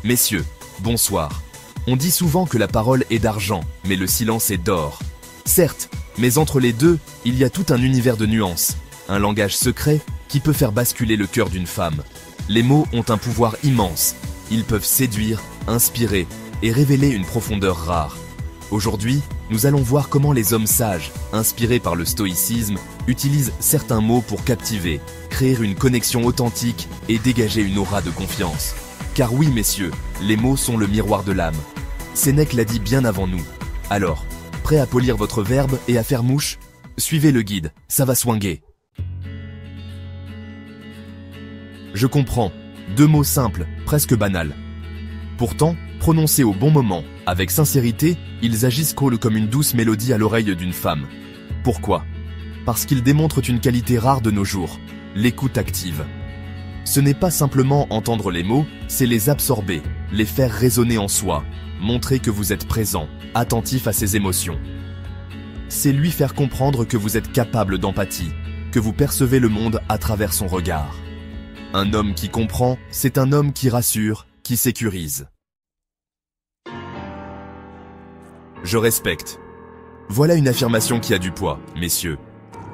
Messieurs, bonsoir. On dit souvent que la parole est d'argent, mais le silence est d'or. Certes, mais entre les deux, il y a tout un univers de nuances, un langage secret qui peut faire basculer le cœur d'une femme. Les mots ont un pouvoir immense. Ils peuvent séduire, inspirer et révéler une profondeur rare. Aujourd'hui, nous allons voir comment les hommes sages, inspirés par le stoïcisme, utilisent certains mots pour captiver, créer une connexion authentique et dégager une aura de confiance. Car oui, messieurs, les mots sont le miroir de l'âme. Sénèque l'a dit bien avant nous. Alors, prêt à polir votre verbe et à faire mouche? Suivez le guide, ça va swinguer. Je comprends. 2 mots simples, presque banals. Pourtant, prononcés au bon moment, avec sincérité, ils agissent comme une douce mélodie à l'oreille d'une femme. Pourquoi? Parce qu'ils démontrent une qualité rare de nos jours, l'écoute active. Ce n'est pas simplement entendre les mots, c'est les absorber, les faire résonner en soi, montrer que vous êtes présent, attentif à ses émotions. C'est lui faire comprendre que vous êtes capable d'empathie, que vous percevez le monde à travers son regard. Un homme qui comprend, c'est un homme qui rassure, qui sécurise. Je respecte. Voilà une affirmation qui a du poids, messieurs.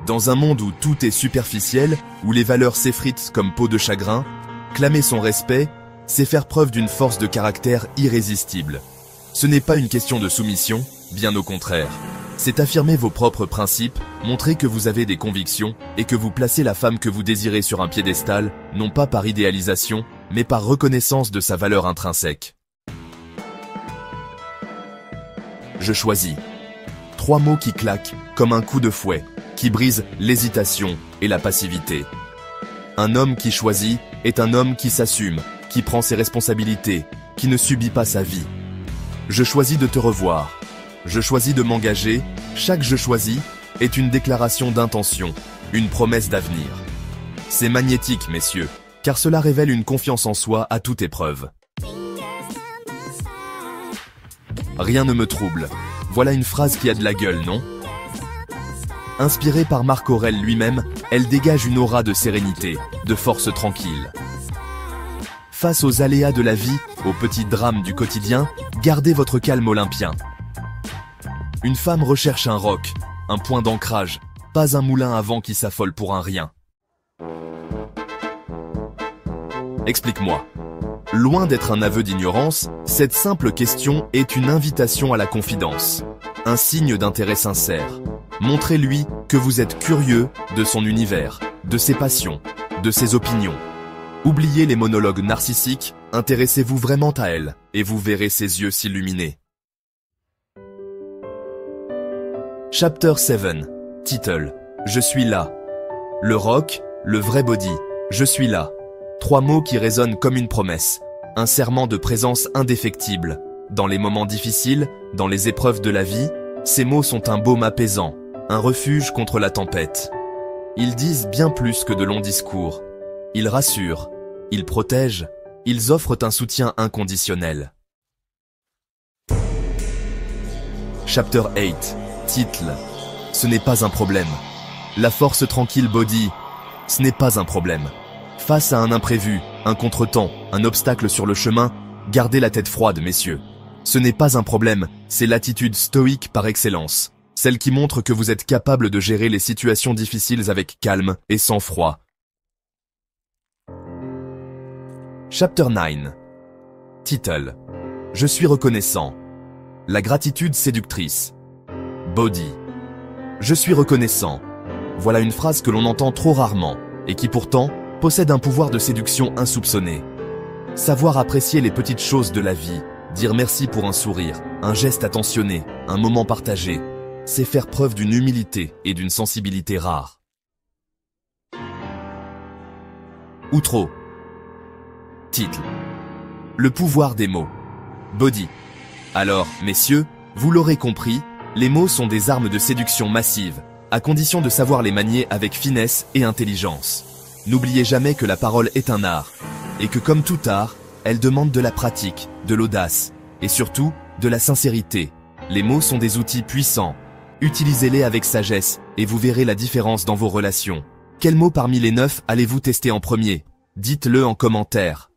Dans un monde où tout est superficiel, où les valeurs s'effritent comme peau de chagrin, clamer son respect, c'est faire preuve d'une force de caractère irrésistible. Ce n'est pas une question de soumission, bien au contraire. C'est affirmer vos propres principes, montrer que vous avez des convictions et que vous placez la femme que vous désirez sur un piédestal, non pas par idéalisation, mais par reconnaissance de sa valeur intrinsèque. Je choisis. 3 mots qui claquent comme un coup de fouet, qui brisent l'hésitation et la passivité. Un homme qui choisit est un homme qui s'assume, qui prend ses responsabilités, qui ne subit pas sa vie. Je choisis de te revoir. Je choisis de m'engager. Chaque je choisis est une déclaration d'intention, une promesse d'avenir. C'est magnétique, messieurs, car cela révèle une confiance en soi à toute épreuve. Rien ne me trouble. Voilà une phrase qui a de la gueule, non? Inspirée par Marc Aurèle lui-même, elle dégage une aura de sérénité, de force tranquille. Face aux aléas de la vie, aux petits drames du quotidien, gardez votre calme olympien. Une femme recherche un roc, un point d'ancrage, pas un moulin à vent qui s'affole pour un rien. Explique-moi. Loin d'être un aveu d'ignorance, cette simple question est une invitation à la confidence, un signe d'intérêt sincère. Montrez-lui que vous êtes curieux de son univers, de ses passions, de ses opinions. Oubliez les monologues narcissiques, intéressez-vous vraiment à elle, et vous verrez ses yeux s'illuminer. Chapter 7. Title. Je suis là. Le rock, le vrai body. Je suis là. 3 mots qui résonnent comme une promesse. Un serment de présence indéfectible. Dans les moments difficiles, dans les épreuves de la vie, ces mots sont un baume apaisant, un refuge contre la tempête. Ils disent bien plus que de longs discours. Ils rassurent, ils protègent, ils offrent un soutien inconditionnel. Chapter 8. Title. Ce n'est pas un problème. La force tranquille body. Ce n'est pas un problème. Face à un imprévu, un contretemps, un obstacle sur le chemin, gardez la tête froide, messieurs. Ce n'est pas un problème, c'est l'attitude stoïque par excellence. Celle qui montre que vous êtes capable de gérer les situations difficiles avec calme et sang-froid. Chapter 9. Title. Je suis reconnaissant. La gratitude séductrice. Body. Je suis reconnaissant. Voilà une phrase que l'on entend trop rarement et qui pourtant possède un pouvoir de séduction insoupçonné. Savoir apprécier les petites choses de la vie, dire merci pour un sourire, un geste attentionné, un moment partagé, c'est faire preuve d'une humilité et d'une sensibilité rares. Outro. Titre. Le pouvoir des mots. Body. Alors, messieurs, vous l'aurez compris, les mots sont des armes de séduction massives, à condition de savoir les manier avec finesse et intelligence. N'oubliez jamais que la parole est un art, et que comme tout art, elle demande de la pratique, de l'audace, et surtout, de la sincérité. Les mots sont des outils puissants. Utilisez-les avec sagesse, et vous verrez la différence dans vos relations. Quel mot parmi les 9 allez-vous tester en premier? Dites-le en commentaire.